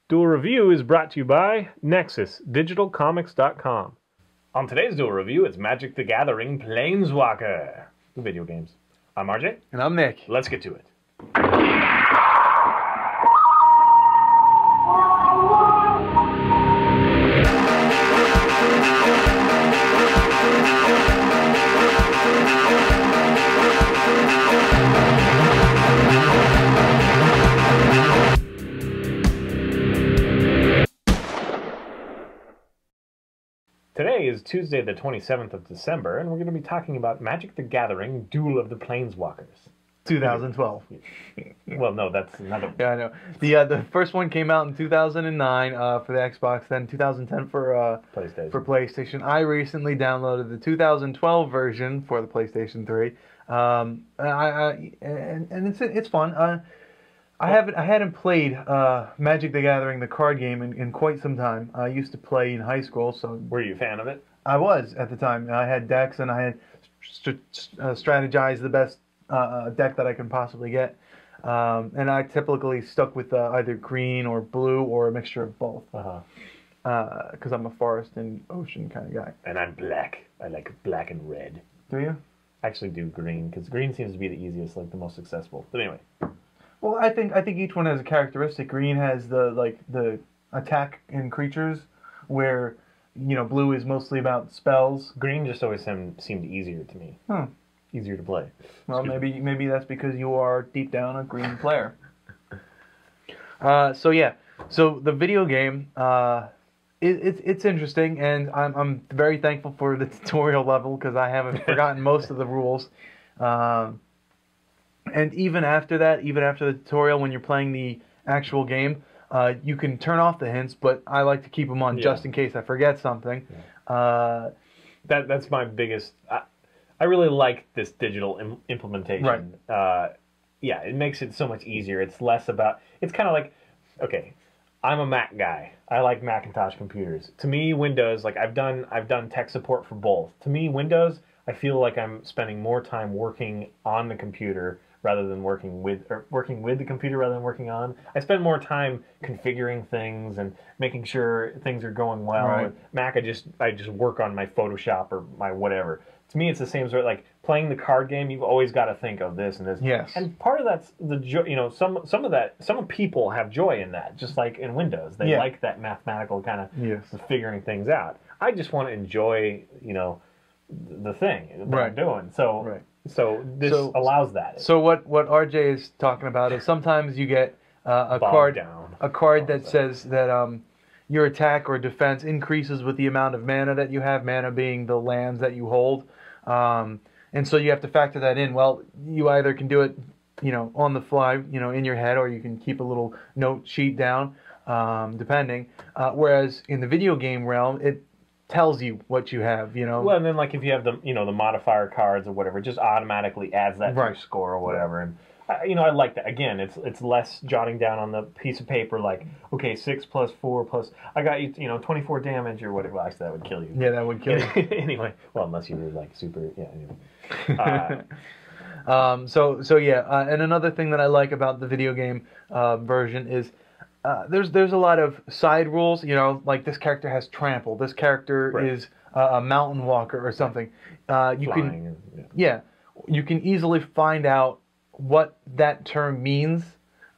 Duel Review is brought to you by NexusDigitalComics.com. On today's Duel Review, it's Magic the Gathering Planeswalker, the video games. I'm RJ. And I'm Nick. Let's get to it. Today is Tuesday the 27th of December, and we're going to be talking about Magic the Gathering Duel of the Planeswalkers. 2012. Well, no, that's another one. Yeah, I know. The first one came out in 2009 for the Xbox, then 2010 for PlayStation. I recently downloaded the 2012 version for the PlayStation 3, and it's fun. I hadn't played Magic the Gathering, the card game, in quite some time. I used to play in high school, so... Were you a fan of it? I was at the time. I had decks, and I had strategized the best deck that I can possibly get. And I typically stuck with either green or blue or a mixture of both. Because I'm a forest and ocean kind of guy. And I'm black. I like black and red. Do you? I actually do green, because green seems to be the easiest, like the most accessible. But anyway... Well, I think each one has a characteristic. Green has the attack in creatures, where blue is mostly about spells. Green just always seemed easier to me. Easier to play. Well, maybe that's because you are deep down a green player. So the video game it's interesting, and I'm very thankful for the tutorial level because I haven't forgotten most of the rules. And even after that, even after the tutorial, when you're playing the actual game, you can turn off the hints, but I like to keep them on just in case I forget something. Yeah. That's my biggest... I really like this digital implementation. Right. Yeah, it makes it so much easier. It's less about... It's kind of like... Okay, I'm a Mac guy. I like Macintosh computers. To me, Windows, like I've done tech support for both. To me, Windows, I feel like I'm spending more time working on the computer rather than working with the computer rather than working on. I spend more time configuring things and making sure things are going well. Right. With Mac, I just work on my Photoshop or my whatever. To me, it's the same sort of like playing the card game. You've always got to think of this and this. Yes. And part of that's the joy. Some people have joy in that, just like in Windows. They like that mathematical kind of figuring things out. I just want to enjoy, the thing that I'm doing. So. So this allows that. So what RJ is talking about is sometimes you get a card that says that your attack or defense increases with the amount of mana that you have, mana being the lands that you hold. And so you have to factor that in. Well, you either can do it, on the fly, in your head, or you can keep a little note sheet down, depending. Whereas in the video game realm, it tells you what you have, Well, and then like if you have the the modifier cards or whatever, it just automatically adds that to your score or whatever. And I like that. Again, it's less jotting down on the piece of paper like, okay, 6 plus 4 plus I got you 24 damage or whatever. Actually, that would kill you. Yeah, that would kill you. Anyway, well, unless you were like super. Yeah. Anyway. And another thing that I like about the video game version is. There's a lot of side rules, like this character has trample, this character is a mountain walker or something. You can easily find out what that term means.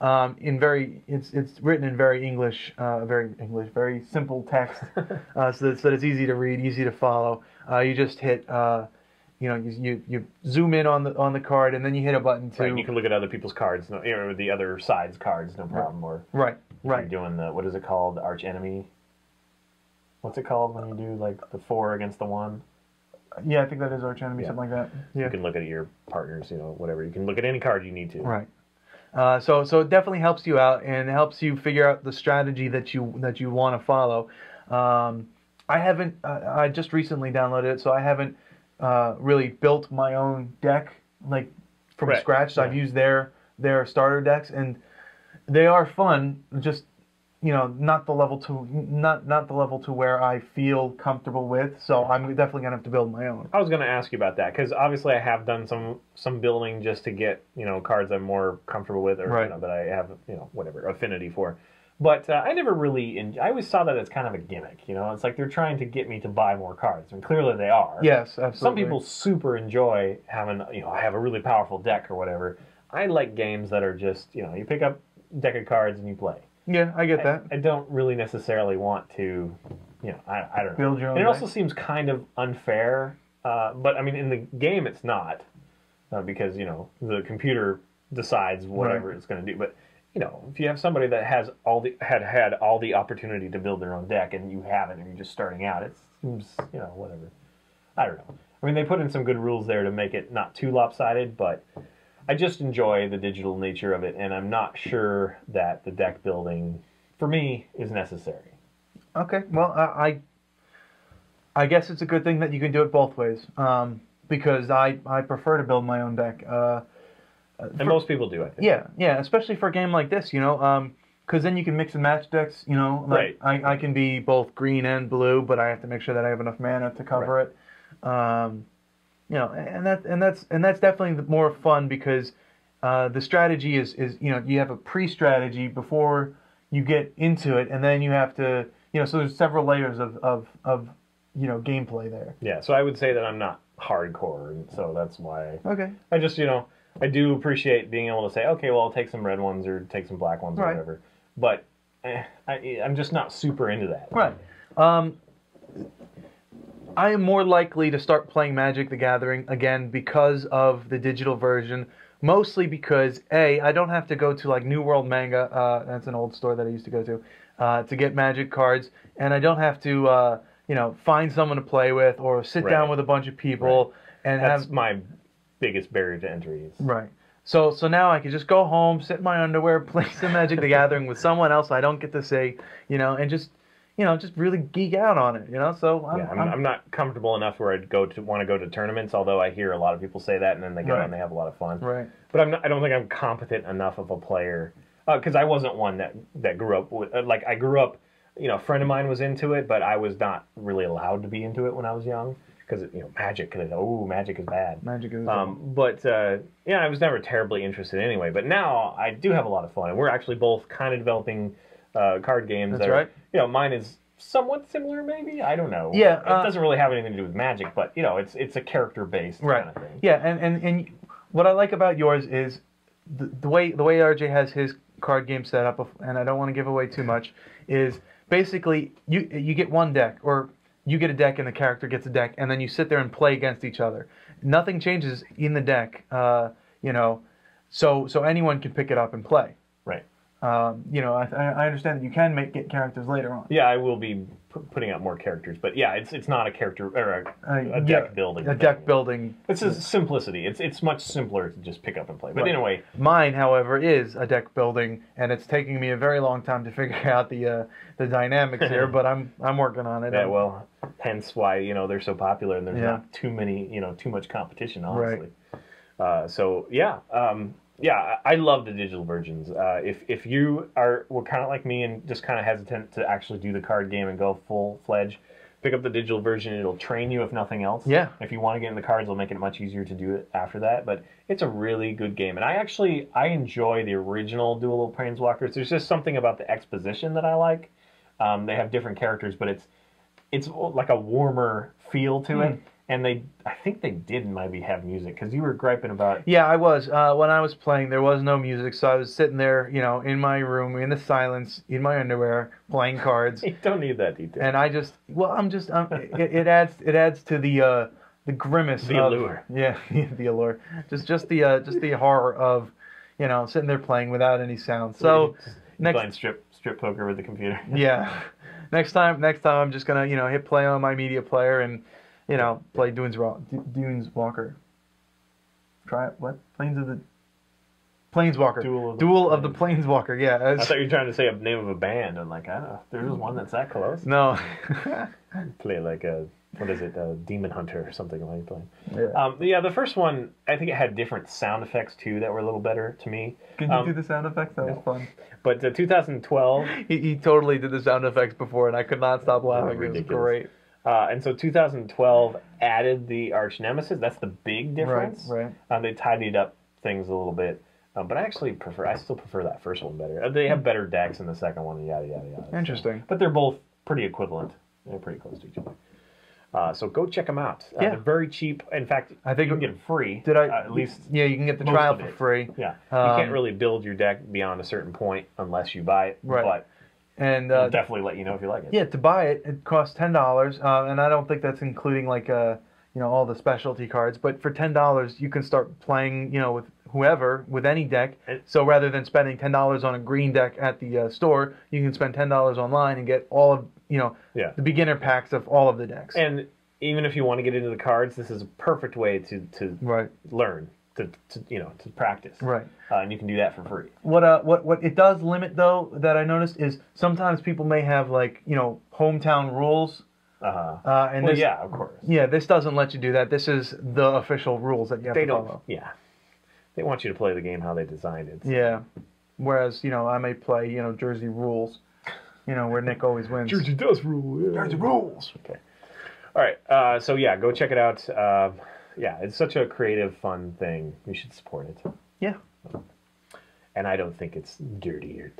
It's written in very simple text, so that it's easy to read, easy to follow. You just hit. You zoom in on the card, and then you hit a button to... Right, you can look at other people's cards, or the other side's cards, no problem. Or right. You're doing what is it called? The arch enemy? What's it called when you do, like, the 4 against the 1? Yeah, I think that is arch enemy, something like that. Yeah. You can look at your partners, whatever. You can look at any card you need to. Right. So it definitely helps you out, and helps you figure out the strategy that you want to follow. I just recently downloaded it, so I haven't... really built my own deck like from scratch. So I've used their starter decks, and they are fun. Just not the level to where I feel comfortable with. So I'm definitely gonna have to build my own. I was gonna ask you about that because obviously I have done some building just to get cards I'm more comfortable with, or that I have whatever affinity for. But I never really. I always saw that as kind of a gimmick. You know, it's like they're trying to get me to buy more cards, and clearly they are. Yes, absolutely. Some people super enjoy having, I have a really powerful deck or whatever. I like games that are just, you pick up a deck of cards and you play. Yeah, I get that. I don't really necessarily want to, I don't know. Build your own and it deck. also seems kind of unfair. But I mean, in the game, it's not because the computer decides whatever it's going to do. But if you have somebody that has had all the opportunity to build their own deck and you haven't, and you're just starting out, it seems whatever. I don't know. I mean, they put in some good rules there to make it not too lopsided, but I just enjoy the digital nature of it, and I'm not sure that the deck building for me is necessary. Okay, well, I guess it's a good thing that you can do it both ways, because I prefer to build my own deck. And most people do, I think. Yeah, especially for a game like this, because then you can mix and match decks. Right. I can be both green and blue, but I have to make sure that I have enough mana to cover it. And that's definitely more fun because the strategy is you have a pre-strategy before you get into it, and then you have to so there's several layers of gameplay there. Yeah, so I would say that I'm not hardcore, and so that's why. Okay. I just I do appreciate being able to say, okay, well, I'll take some red ones or take some black ones or whatever. But I'm just not super into that. Right. I am more likely to start playing Magic the Gathering again because of the digital version. Mostly because, I don't have to go to like New World Manga, that's an old store that I used to go to get Magic cards. And I don't have to, find someone to play with or sit down with a bunch of people. And that's my biggest barrier to entry. Right. So now I can just go home, sit in my underwear, play some Magic the Gathering with someone else I don't get to see, and just really geek out on it, So I'm not comfortable enough where I'd want to go to tournaments. Although I hear a lot of people say that, and then they go and they have a lot of fun. Right. But I don't think I'm competent enough of a player because I wasn't one that grew up with I grew up. A friend of mine was into it, but I was not really allowed to be into it when I was young because Magic. Magic is bad. Magic is. But I was never terribly interested anyway. But now I do have a lot of fun, and we're actually both kind of developing card games. That's right. Mine is somewhat similar, maybe. I don't know. Yeah, it doesn't really have anything to do with Magic, but it's a character based kind of thing. Yeah, and what I like about yours is the way RJ has his card game set up, and I don't want to give away too much, is basically you get one deck, or you get a deck and the character gets a deck, and then you sit there and play against each other. Nothing changes in the deck, so anyone can pick it up and play. Right. I understand that you can get characters later on. Yeah, I will be putting out more characters, but yeah, it's not a character or a deck building. A deck building. It's a simplicity. It's much simpler to just pick up and play. But anyway, mine, however, is a deck building, and it's taking me a very long time to figure out the dynamics here. But I'm working on it. Yeah, well, hence why they're so popular, and there's not too much competition, honestly. Right. Yeah, I love the digital versions. If you were kind of like me and just kind of hesitant to actually do the card game and go full-fledged, pick up the digital version. It'll train you, if nothing else. Yeah. If you want to get in the cards, it'll make it much easier to do it after that. But it's a really good game. And I enjoy the original Duel of Planeswalkers. There's just something about the exposition that I like. They have different characters, but it's like a warmer feel to it. And I think they did maybe have music, because you were griping about... Yeah, I was. When I was playing, there was no music, so I was sitting there, in my room, in the silence, in my underwear, playing cards. You don't need that detail. And it adds to the grimace. The allure. Yeah, the allure. Just the horror of, sitting there playing without any sound. So playing strip poker with the computer. Yeah. Next time I'm just gonna, hit play on my media player and, play Duneswalker. Try it. What? Planeswalker. Duel of the Planeswalker. Yeah. I thought you were trying to say a name of a band. I'm like, I don't know. There's one that's that close. No. Play like a Demon Hunter or something like that. Yeah. The first one, I think it had different sound effects too that were a little better to me. Can you do the sound effects? That was fun. But 2012... He totally did the sound effects before, and I could not stop laughing. It was great. And so 2012 added the Arch Nemesis. That's the big difference. Right. They tidied up things a little bit. But I still prefer that first one better. They have better decks in the second one, and yada yada yada. Interesting. So, but they're both pretty equivalent. They're pretty close to each other. So go check them out. Yeah. They're very cheap. In fact, I think you can get them free. At least? Yeah, you can get the trial for free. Yeah. You can't really build your deck beyond a certain point unless you buy it. Right. But and it'll definitely let you know if you like it. Yeah, to buy it, it costs $10, and I don't think that's including like all the specialty cards. But for $10, you can start playing with whoever with any deck. So rather than spending $10 on a green deck at the store, you can spend $10 online and get all of the beginner packs of all of the decks. And even if you want to get into the cards, this is a perfect way to learn. To practice. Right. And you can do that for free. What it does limit, though, that I noticed is sometimes people may have, like, hometown rules. And well, yeah, of course. Yeah, this doesn't let you do that. This is the official rules that you have to follow. Yeah. They want you to play the game how they designed it. So. Yeah. Whereas, I may play, Jersey rules, where Nick always wins. Jersey does rule. Yeah. Jersey rules. Okay. All right. So, yeah, go check it out. Yeah, it's such a creative, fun thing. You should support it. Yeah. And I don't think it's dirty or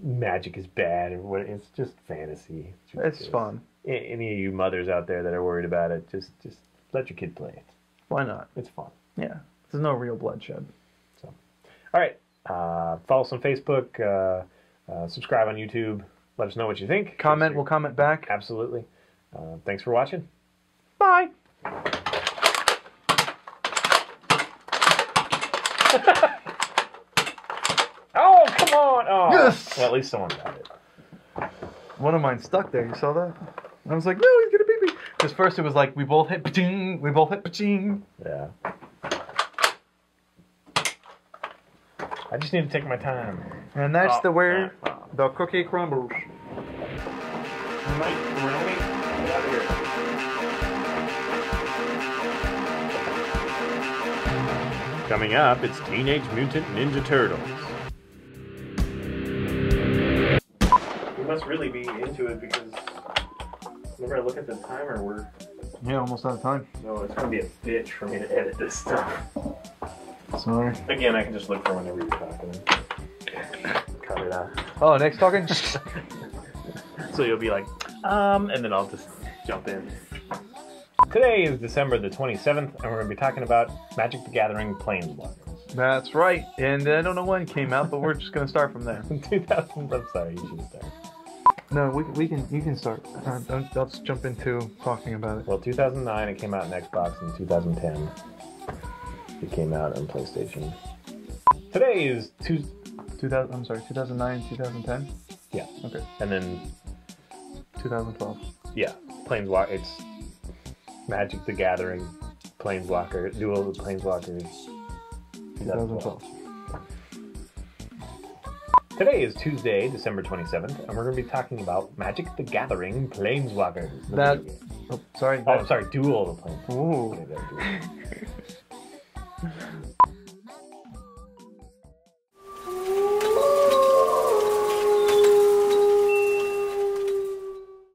magic is bad or what. It's just fantasy. It's fun. Any of you mothers out there that are worried about it, just let your kid play it. Why not? It's fun. Yeah. There's no real bloodshed. So, all right. Follow us on Facebook. Subscribe on YouTube. Let us know what you think. Comment. We'll comment back. Absolutely. Thanks for watching. Bye. Oh, come on! Oh, yes! Well, at least someone got it. One of mine stuck there. You saw that? I was like, no, he's gonna beat me. Because first it was like, we both hit pa-ching, we both hit pa-ching. Yeah. I just need to take my time. And that's where the cookie crumbles. Coming up, it's Teenage Mutant Ninja Turtles. We must really be into it because whenever I look at the timer, we're... Yeah, almost out of time. So it's going to be a bitch for me to edit this stuff. Sorry. Again, I can just look for whenever you're talking. Cut it out. Oh, Nick's talking? So you'll be like, and then I'll just jump in. Today is December the 27th, and we're going to be talking about Magic the Gathering Planeswalkers. That's right. And I don't know when it came out, but we're just going to start from there. 2000, I'm sorry, you should start. No, you can start. I'll just jump into talking about it. Well, 2009, it came out on Xbox. In 2010, it came out on PlayStation. Today is 2009, 2010? Yeah. Okay. And then 2012. Yeah, Planeswalker. It's Magic the Gathering, Planeswalker, Duel of Planeswalkers. 2012. Today is Tuesday, December 27th, and we're going to be talking about Magic the Gathering Planeswalkers. Sorry. Duel of the Planeswalkers. Ooh.